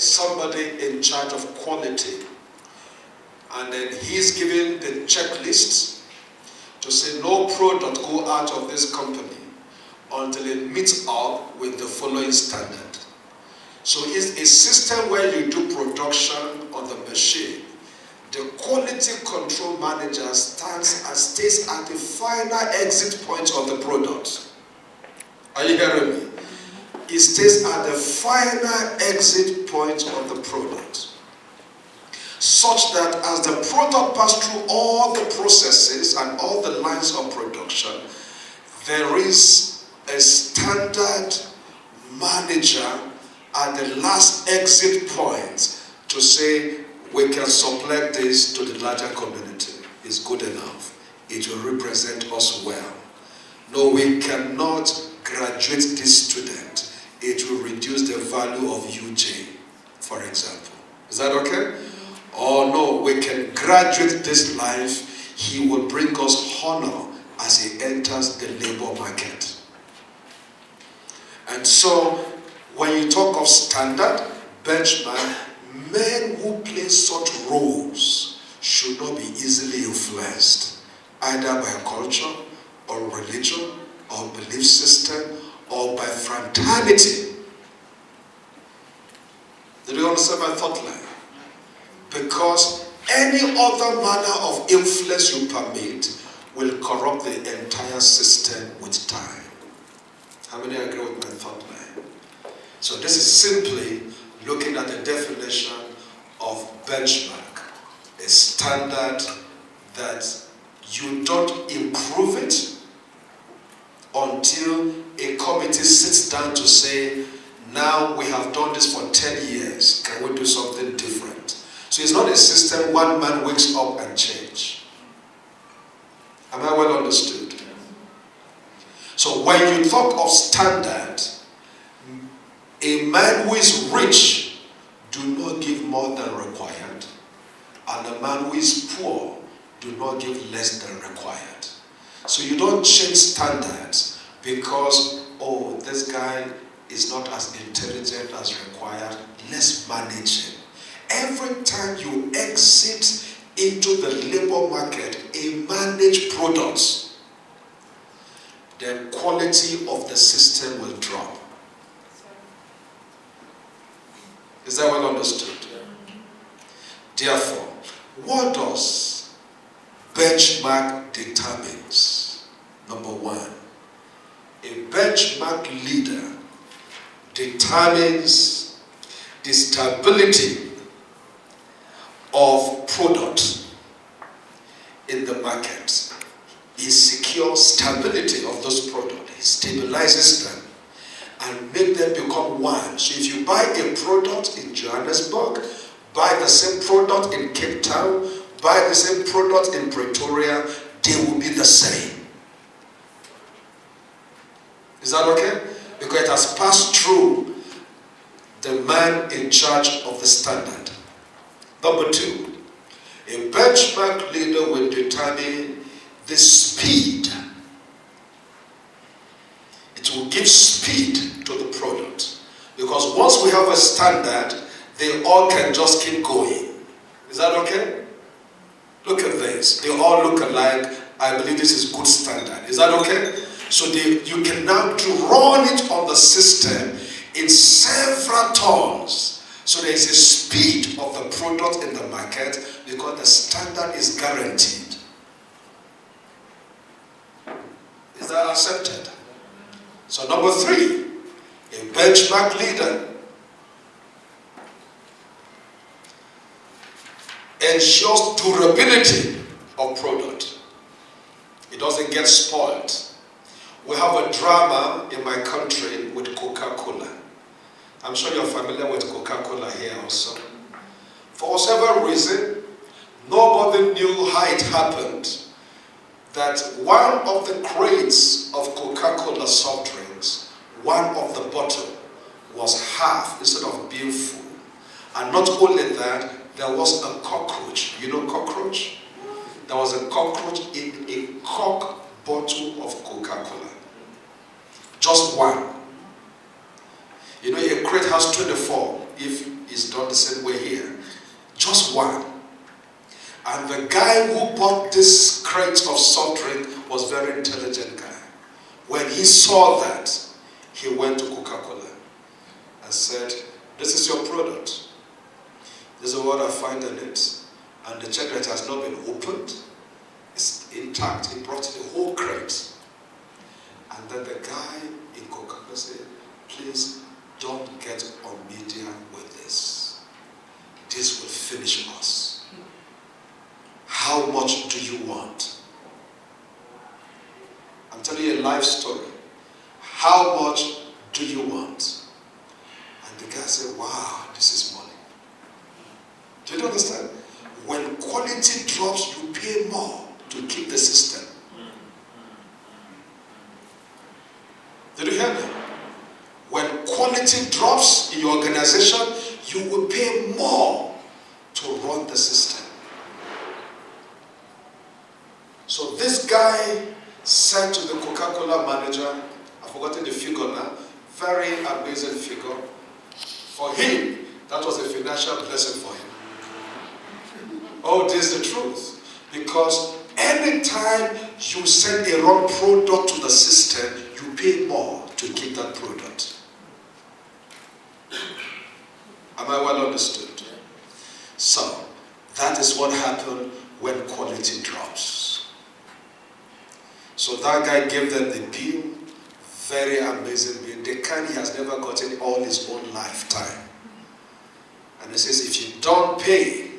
somebody in charge of quality, and then he's given the checklist to say no product go out of this company until it meets up with the following standard. So it's a system where you do production on the machine. The quality control manager stays at the final exit point of the product. Are you hearing me? It stays at the final exit point of the product, such that as the product passes through all the processes and all the lines of production, there is a standard manager at the last exit point to say, we can supply this to the larger community. It's good enough. It will represent us well. No, we cannot graduate this student. It will reduce the value of UJ, for example. Is that okay? Or no, we can graduate this life. He will bring us honor as he enters the labor market. And so, when you talk of standard, benchmark, men who play such roles should not be easily influenced, either by culture or religion or belief system or by fraternity. Do you understand my thought line? Because any other manner of influence you permit will corrupt the entire system with time. How many agree with my thought line? So this is simply looking at the definition of benchmark, a standard that you don't improve it until a committee sits down to say, now we have done this for 10 years, can we do something different? So it's not a system one man wakes up and change. Am I well understood? So when you talk of standard, a man who is rich do not give more than required, and a man who is poor do not give less than required. So you don't change standards because, oh, this guy is not as intelligent as required, let's manage him. Every time you exit into the labor market a managed product, the quality of the system will drop. Is that well understood? Therefore, what does benchmark determines? Number one, a benchmark leader determines the stability of product in the market. He secures stability of those products. He stabilizes them and make them become one. So if you buy a product in Johannesburg, buy the same product in Cape Town, buy the same product in Pretoria, they will be the same. Is that okay? Because it has passed through the man in charge of the standard. Number two, a benchmark leader will determine the speed. It will give speed to the product. Because once we have a standard, they all can just keep going. Is that okay? Look at this. They all look alike. I believe this is good standard. Is that okay? So you can now run it on the system in several turns. So there is a speed of the product in the market because the standard is guaranteed. Is that accepted? So number three, a benchmark leader ensures durability of product. It doesn't get spoiled. We have a drama in my country with Coca-Cola. I'm sure you're familiar with Coca-Cola here also. For whatever reason, nobody knew how it happened that one of the crates of Coca-Cola soft drinks, one of the bottle was half instead of being full. And not only that, there was a cockroach. You know cockroach? There was a cockroach in a cork bottle of Coca-Cola. Just one. You know, a crate has 24. If is done the same way here. Just one. And the guy who bought this crate of soft drink was a very intelligent guy. When he saw that, he went to Coca-Cola and said, this is your product. This is what I find in it. And the chocolate has not been opened. It's intact. He brought the whole crate. And then the guy in Coca-Cola said, please don't get on media with this. This will finish us. How much do you want? I'm telling you a life story. How much do you want? And the guy said, wow, this is money. Do you understand? When quality drops, you pay more to keep the system. Did you hear me? When quality drops in your organization, you will pay more to run the system. So this guy said to the Coca-Cola manager, I've forgotten the figure now, very amazing figure. For him, that was a financial blessing for him. Oh, this is the truth. Because anytime you send a wrong product to the system, you pay more to keep that product. Am I well understood? So, that is what happened when quality drops. So that guy gave them the bill, very amazing bill. The kind he has never gotten all his own lifetime. And he says, if you don't pay,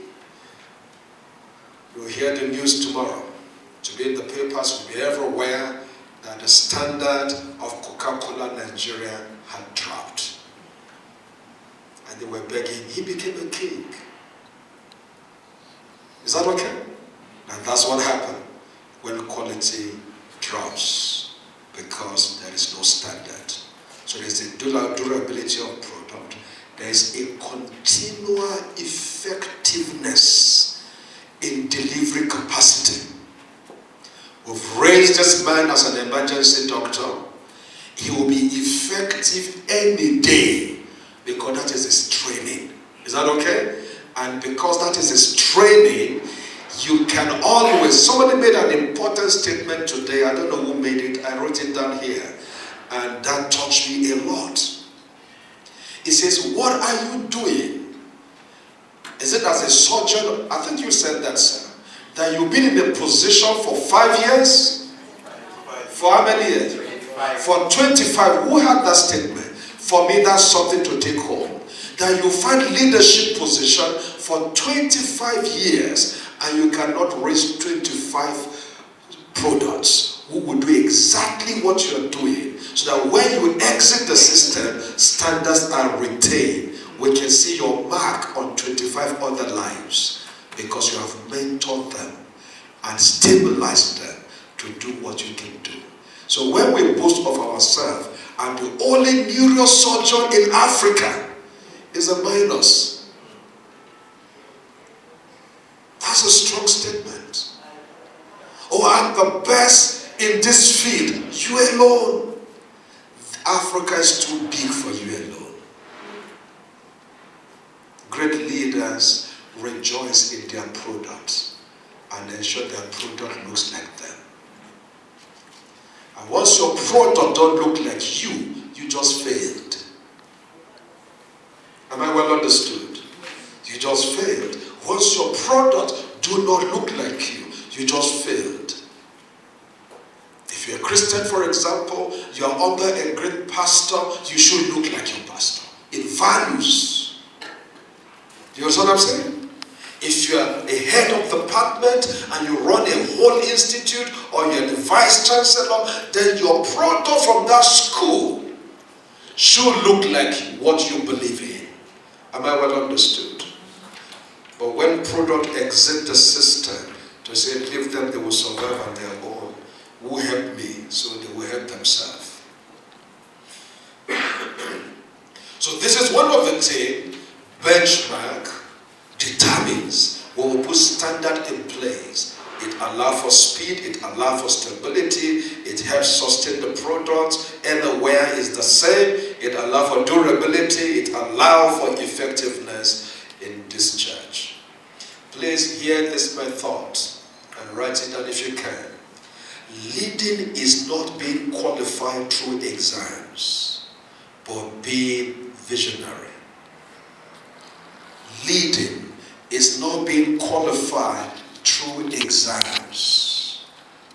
you'll hear the news tomorrow. To be in the papers, will be everywhere, that the standard of Coca-Cola Nigeria had dropped. And they were begging. He became a king. Is that okay? And that's what happened when quality drops, because there is no standard. So there's the durability of product. There is a continual effectiveness in delivery capacity. We've raised this man as an emergency doctor. He will be effective any day because that is his training. Is that okay? And because that is his training, you can always... Somebody made an important statement today. I don't know who made it. I wrote it down here. And that touched me a lot. He says, what are you doing? Is it as a surgeon? I think you said that, sir. That you've been in a position for 5 years? For how many years? 25. For 25. Who had that statement? For me, that's something to take home. That you find leadership position for 25 years and you cannot raise 25 products who will do exactly what you're doing, so that when you exit the system, standards are retained. We can see your mark on 25 other lives because you have mentored them and stabilized them to do what you can do. So when we boast of ourselves, I'm the only neurosurgeon in Africa, is a minus. That's a strong statement. Oh, I'm the best in this field. You alone. Africa is too big for you alone. Great leaders rejoice in their product and ensure their product looks like them. And once your product don't look like you, you just failed. Am I well understood? You just failed. Once your product do not look like you, you just failed. If you're a Christian, for example, you are under a great pastor, you should look like your pastor. It values. Do you understand what I'm saying? If you are a head of the department and you run a whole institute, or you're the vice chancellor, then your product from that school should look like what you believe in. Am I well understood? But when product exit the system, to say, leave them, they will survive on their own. Who help me? So they will help themselves. So this is one of the things benchmark determines. When we put standard in place, it allows for speed, it allows for stability, it helps sustain the product, anywhere is the same. It allows for durability. It allows for effectiveness in this church. Please hear this my thought and write it down if you can. Leading is not being qualified through exams, but being visionary. Leading is not being qualified through exams,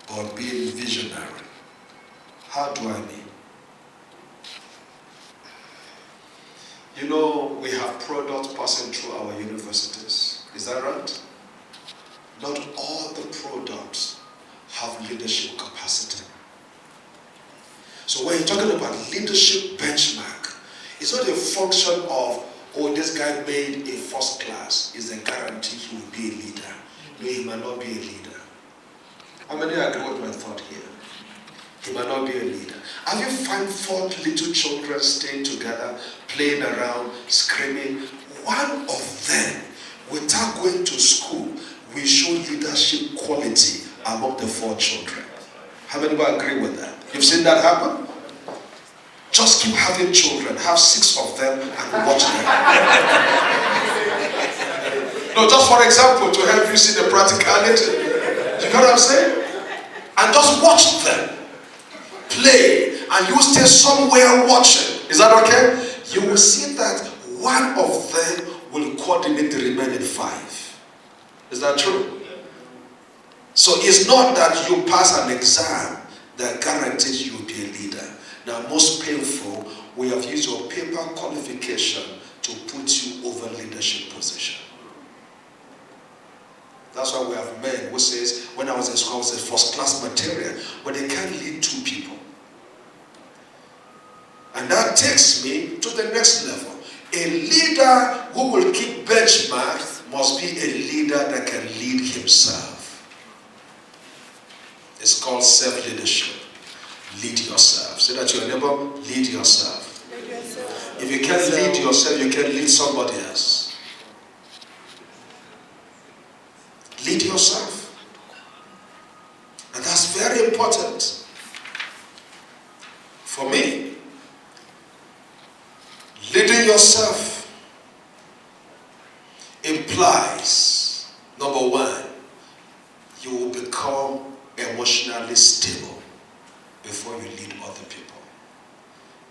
but being visionary. How do I mean? You know, we have products passing through our universities. Is that right? Not all the products have leadership capacity. So when you're talking about leadership benchmark, it's not a function of, oh, this guy made a first class, is a guarantee he will be a leader. No, he might not be a leader. How many agree with my thought here? He might not be a leader. Have you found 4 little children staying together, playing around, screaming? One of them, without going to school, will show leadership quality among the 4 children. How many will agree with that? You've seen that happen? Just keep having children. Have 6 of them and watch them. No, just for example, to help you see the practicality. You know what I'm saying? And just watch them play, and you stay somewhere watching. Is that okay? You will see that one of them will coordinate the remaining 5. Is that true? So it's not that you pass an exam that guarantees you will be a leader. Now, most painful, we have used your paper qualification to put you over leadership position. That's why we have men who says, when I was in school, I was a first class material, but they can't lead 2 people. And that takes me to the next level. A leader who will keep benchmarks must be a leader that can lead himself. It's called self-leadership. Lead yourself. Say that to your neighbor, lead yourself. Lead yourself. If you can't lead yourself, you can lead somebody else. Lead yourself. And that's very important. For me, leading yourself implies, number 1, you will become emotionally stable before you lead other people.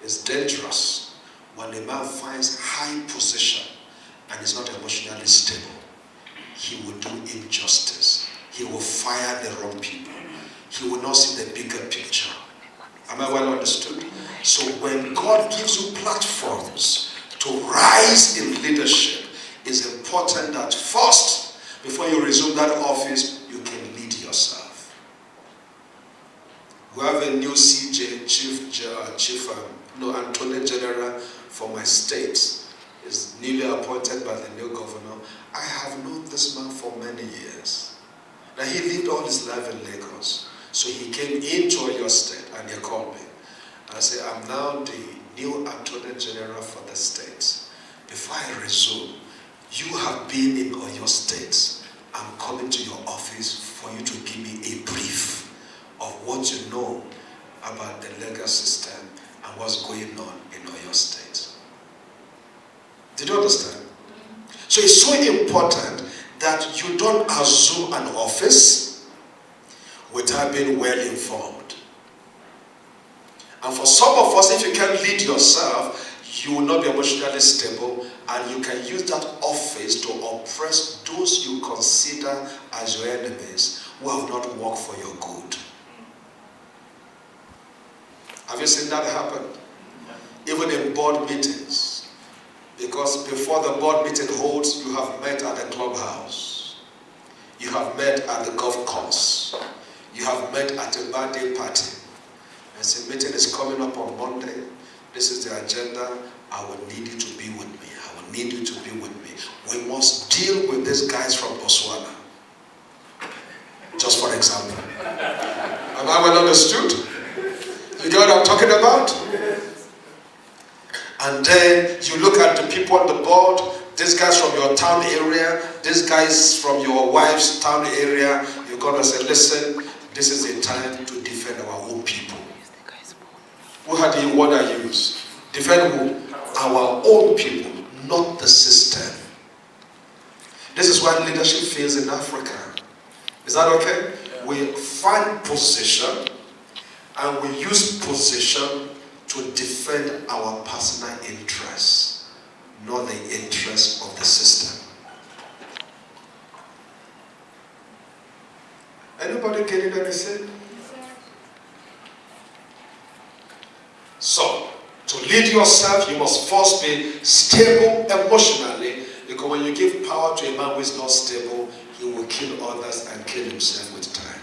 It's dangerous when a man finds high position and is not emotionally stable. He will do injustice. He will fire the wrong people. He will not see the bigger picture. Am I well understood? So when God gives you platforms to rise in leadership, it's important that first, before you resume that office, you can lead yourself. We have a new CJ, Attorney General for my state. Is newly appointed by the new governor. I have known this man for many years. Now, he lived all his life in Lagos. So he came into your state and he called me. I said, I'm now the new Attorney General for the state. Before I resume, you have been in Oyo State. I'm coming to your office for you to give me a brief of what you know about the legal system and what's going on in Oyo State. Did you understand? So it's so important that you don't assume an office without being well informed. And for some of us, if you can't lead yourself, you will not be emotionally stable, and you can use that office to oppress those you consider as your enemies who have not worked for your good. Have you seen that happen? Even in board meetings. Because before the board meeting holds, you have met at the clubhouse. You have met at the golf course. You have met at a birthday party. And say, meeting is coming up on Monday. This is the agenda. I will need you to be with me. I will need you to be with me. We must deal with these guys from Botswana. Just for example. Am I well understood? You know what I'm talking about? And then you look at the people on the board, these guys from your town area, these guys from your wife's town area. You're going to say, listen, this is a time to defend our own people. Who had the word I use? Defend who? Our own people, not the system. This is why leadership fails in Africa. Is that okay? Yeah. We find position and we use position to defend our personal interests, not the interests of the system. Anybody getting anything? So, to lead yourself, you must first be stable emotionally, because when you give power to a man who is not stable, he will kill others and kill himself with time.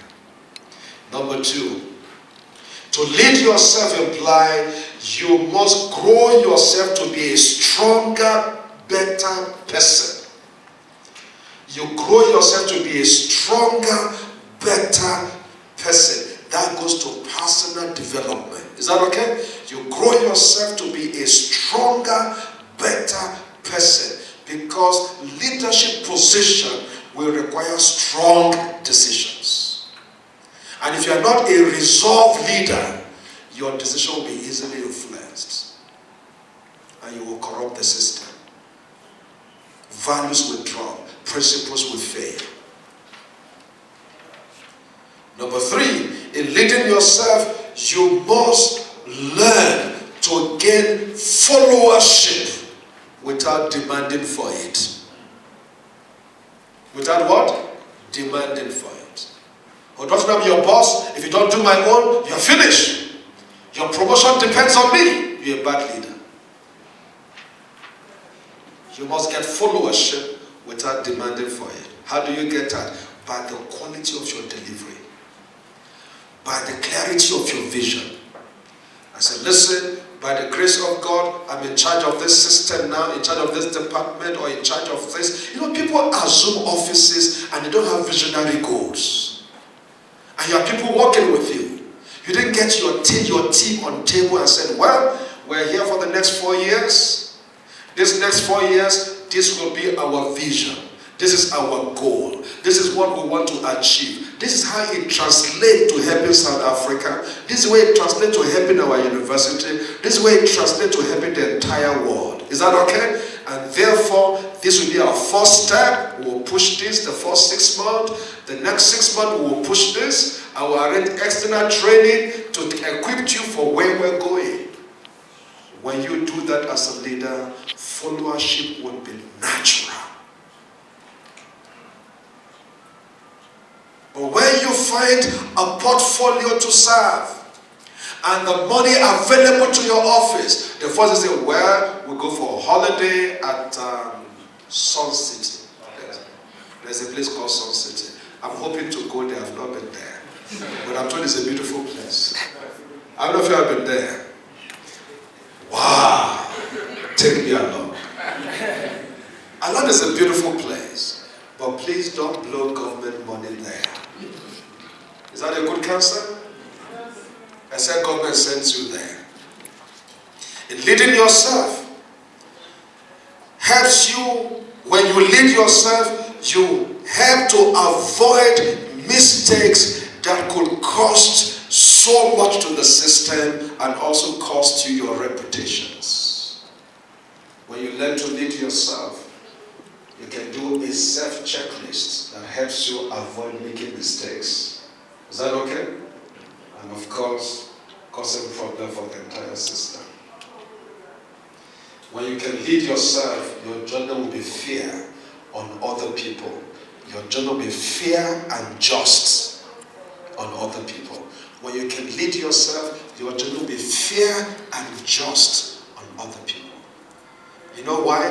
Number 2, to lead yourself implies you must grow yourself to be a stronger, better person. You grow yourself to be a stronger, better person. That goes to personal development. Is that okay? You grow yourself to be a stronger, better person, because leadership position will require strong decisions. And if you are not a resolved leader, your decision will be easily influenced and you will corrupt the system. Values will drop, principles will fail. Number 3, in leading yourself, you must learn to gain followership without demanding for it. Without what? Demanding for it. Or don't I'm your boss. If you don't do my own, you're finished. Your promotion depends on me. You're a bad leader. You must get followership without demanding for it. How do you get that? By the quality of your delivery. By the clarity of your vision. I said, listen, by the grace of God, I'm in charge of this system now, in charge of this department, or in charge of this. You know, people assume offices and they don't have visionary goals. And you have people working with you. You didn't get your team on table and said, well, we're here for the next 4 years. This next 4 years, this will be our vision. This is our goal. This is what we want to achieve. This is how it translates to helping South Africa. This is the way it translates to helping our university. This is the way it translates to helping the entire world. Is that okay? And therefore, this will be our first step. We will push this the first 6 months. The next 6 months, we will push this. I will arrange external training to equip you for where we're going. When you do that as a leader, followership will be natural. But when you find a portfolio to serve and the money available to your office, the first is say, well, we go for a holiday at Sun City. There's a place called Sun City. I'm hoping to go there. I've not been there. But I'm told it's a beautiful place. I don't know if you have been there. Wow. Take me along. Along is a beautiful place. But please don't blow government money there. Is that a good counsel? I said government sends you there. In leading yourself helps you, when you lead yourself, you help to avoid mistakes that could cost so much to the system and also cost you your reputations. When you learn to lead yourself, you can do a self-checklist that helps you avoid making mistakes. Is that okay? And of course, causing problem for the entire system. When you can lead yourself, your journey will be fair on other people. Your journey will be fair and just on other people. When you can lead yourself, your journey will be fair and just on other people. You know why?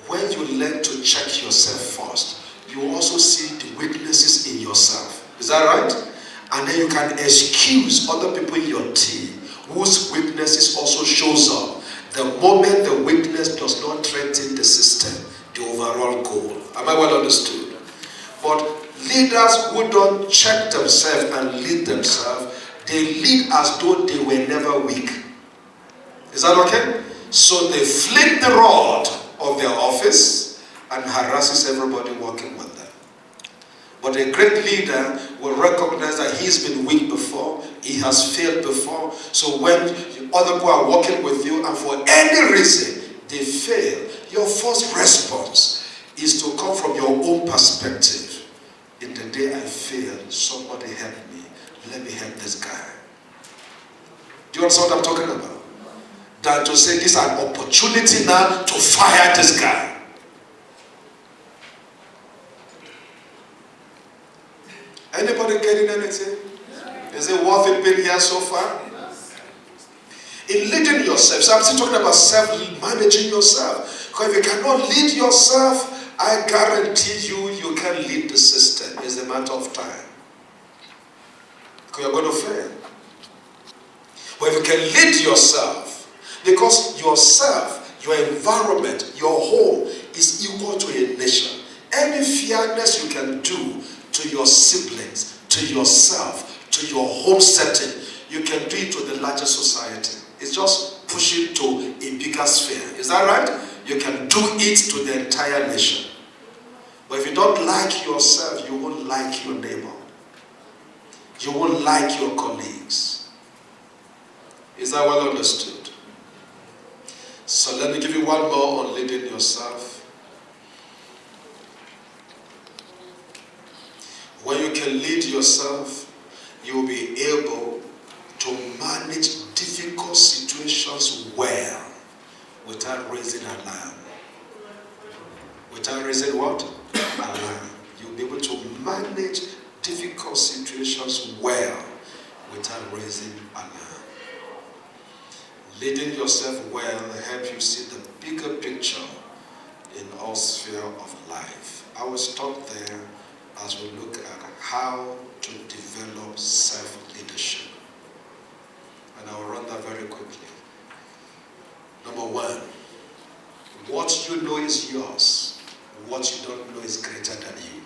When you learn to check yourself first, you also see the weaknesses in yourself. Is that right? And then you can excuse other people in your team whose weaknesses also shows up. The moment the weakness does not threaten the system, the overall goal. Am I well understood? But leaders who don't check themselves and lead themselves, they lead as though they were never weak. Is that okay? So they fling the rod of their office and harasses everybody working with them. But a great leader will recognize that he's been weak before, he has failed before. So when other people are working with you and for any reason they fail, your first response is to come from your own perspective. In the day I failed, somebody help me. Let me help this guy. Do you understand what I'm talking about? Than to say this is an opportunity now to fire this guy. Anybody getting anything? Is it worth it being here so far? In leading yourself, so I'm still talking about self-managing yourself. Because if you cannot lead yourself, I guarantee you, you can't lead the system. It's a matter of time. Because you're going to fail. But if you can lead yourself, because yourself, your environment, your home is equal to a nation. Any fairness you can do to your siblings, to yourself, to your home setting, you can do it to the larger society. It's just push it to a bigger sphere. Is that right? You can do it to the entire nation. But if you don't like yourself, you won't like your neighbor. You won't like your colleagues. Is that well understood? So let me give you one more on leading yourself. When you can lead yourself, you will be able to manage difficult situations well without raising alarm. Without raising what? Alarm. You'll be able to manage difficult situations well without raising alarm. Leading yourself well will help you see the bigger picture in all spheres of life. I will stop there as we look at how to develop self-leadership. And I will run that very quickly. Number one, what you know is yours. What you don't know is greater than you.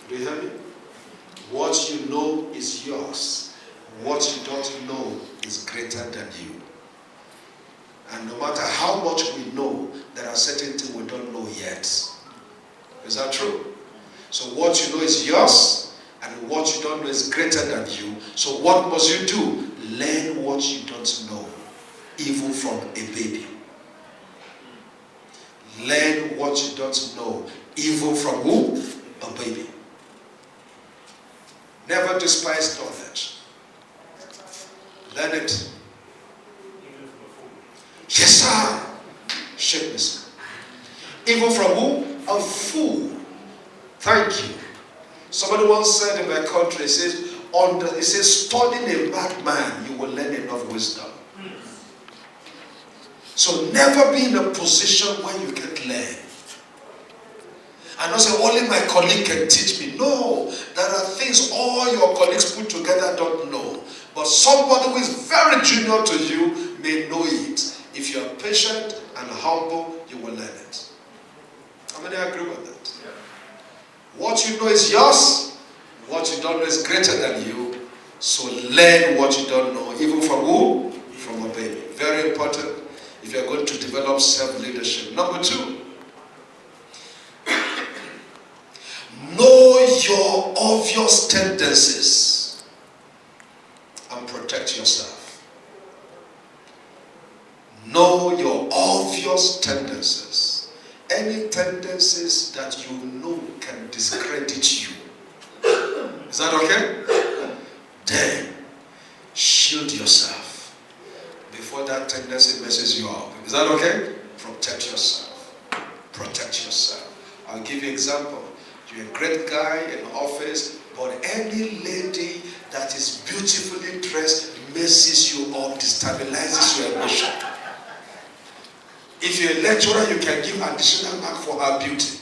Do you hear me? What you know is yours. What you don't know is greater than you. And no matter how much we know, there are certain things we don't know yet. Is that true? So what you know is yours, and what you don't know is greater than you. So what must you do? Learn what you don't know, even from a baby. Learn what you don't know, even from who? A baby. Never despise knowledge. Learn it. Yes, sir. Shake this. Even from who? A fool. Thank you. Somebody once said in my country, it says, studying a madman, you will learn enough wisdom. So never be in a position where you can't learn. And not say, only my colleague can teach me. No, there are things all your colleagues put together don't know. But somebody who is very junior to you may know it. If you are patient and humble, you will learn it. How many agree with that? Yeah. What you know is yours. What you don't know is greater than you. So learn what you don't know. Even from who? From a baby. Very important if you are going to develop self-leadership. Number two. Know your obvious tendencies and protect yourself. Know your obvious tendencies. Any tendencies that you know can discredit you. Is that okay? Then shield yourself before that tendency messes you up. Is that okay? Protect yourself. Protect yourself. I'll give you an example. You're a great guy in office, but any lady that is beautifully dressed messes you up, destabilizes your emotion. If you're a lecturer, you can give additional mark for her beauty.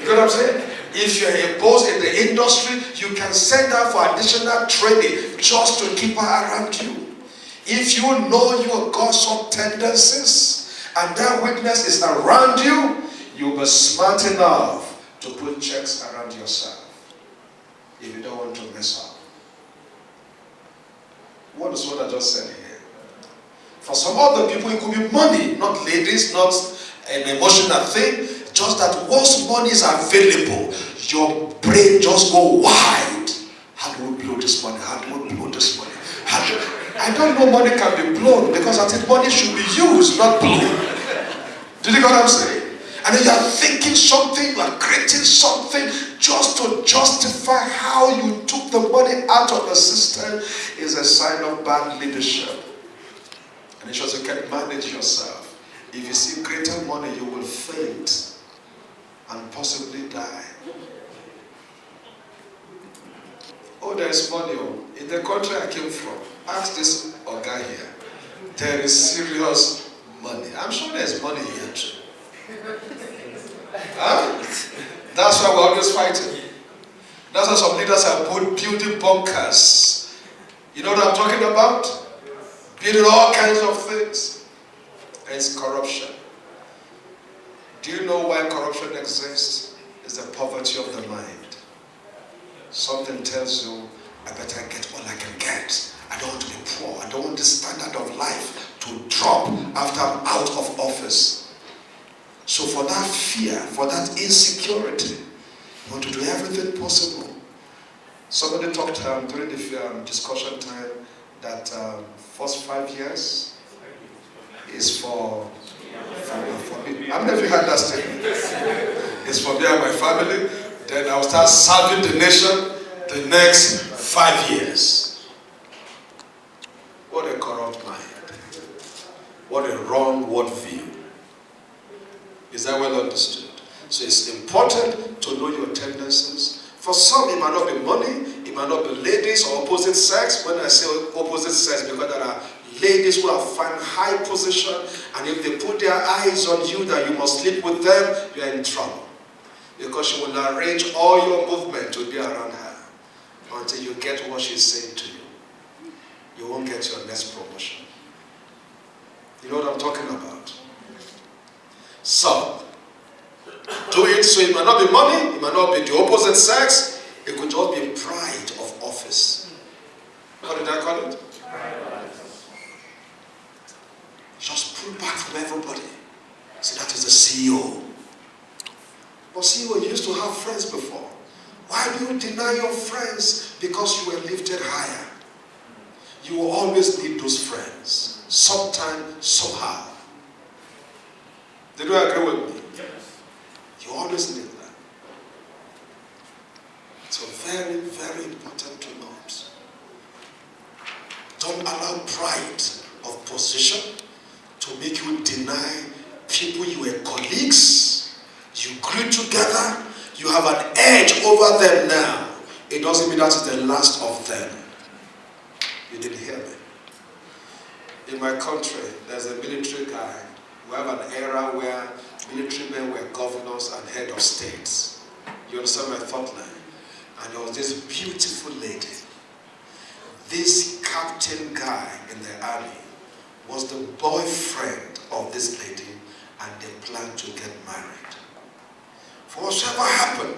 You know what I'm saying? If you're a boss in the industry, you can send her for additional training just to keep her around you. If you know you have got some tendencies and that weakness is around you, you'll be smart enough to put checks around yourself if you don't want to mess up. What is what I just said here? For some other people, it could be money, not ladies, not an emotional thing. Just that once money is available, your brain just go wide. How do we blow this money? How do we blow this money? I don't know money can be blown, because I think money should be used, not blown. Do you get what I'm saying? And then you are thinking something, you are creating something just to justify how you took the money out of the system is a sign of bad leadership. And it's just you can manage yourself. If you see greater money, you will faint and possibly die. Oh, there is money. In the country I came from, ask this guy here. There is serious money. I'm sure there's money here too. Huh? That's why we're always fighting. That's why some leaders are building bunkers. You know what I'm talking about? Building all kinds of things. And it's corruption. Do you know why corruption exists? It's the poverty of the mind. Something tells you, I better get all I can get. I don't want to be poor. I don't want the standard of life to drop after I'm out of office. So for that fear, for that insecurity, you want to do everything possible. Somebody talked during the discussion time that first 5 years is for me. How many of you heard that statement? It's for me and my family. Then I'll start serving the nation the next 5 years. What a corrupt mind. What a wrong worldview. Is that well understood? So it's important to know your tendencies. For some, it might not be money, it might not be ladies or opposite sex. When I say opposite sex, because there are ladies who have found high position, and if they put their eyes on you that you must sleep with them, you are in trouble. Because she will arrange all your movement to be around her until you get what she's saying to you. You won't get your next promotion. You know what I'm talking about? So, do it. So it might not be money, it might not be the opposite sex, it could just be pride of office. What did I call it? Just pull back from everybody. See, that is the CEO. But CEO, you used to have friends before. Why do you deny your friends? Because you were lifted higher. You will always need those friends. Sometime, somehow. Did you agree with me? Yes. You always need that. So very, very important to note. Don't allow pride of position to make you deny people you were colleagues. You grew together. You have an edge over them now. It doesn't mean that is the last of them. You didn't hear me. In my country, there's a military guy. We have an era where military men were governors and head of states. You understand my thought line? And there was this beautiful lady. This captain guy in the army was the boyfriend of this lady, and they planned to get married. For whatever happened,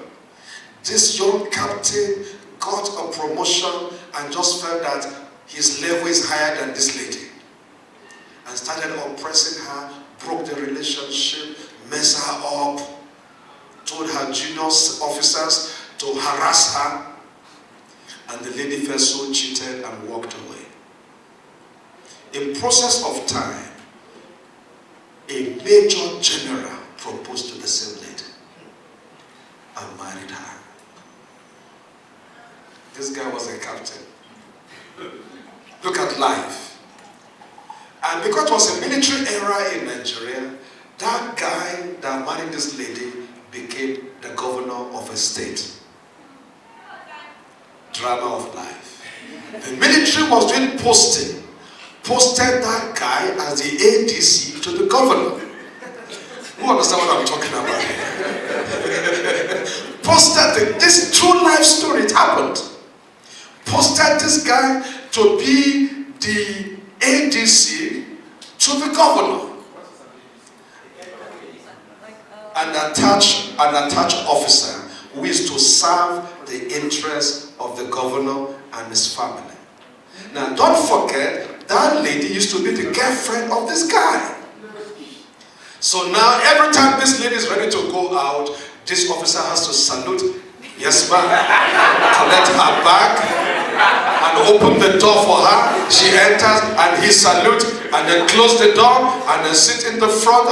this young captain got a promotion and just felt that his level is higher than this lady, and started oppressing her, broke the relationship, messed her up, told her junior officers to harass her, and the lady felt so cheated and walked away. In process of time, a major general proposed to the same lady and married her. This guy was a captain. Look at life. And because it was a military era in Nigeria, that guy that married this lady became the governor of a state. Drama of life. The military was doing posting. Posted that guy as the ADC to the governor. Who understand what I'm talking about here? Posted this true life story, it happened. Posted this guy to be the ADC to the governor. An attached officer who is to serve the interests of the governor and his family. Now don't forget, that lady used to be the girlfriend of this guy. So now every time this lady is ready to go out, this officer has to salute, yes ma'am, to let her back and open the door for her. She enters and he salutes and then close the door and then sit in the front.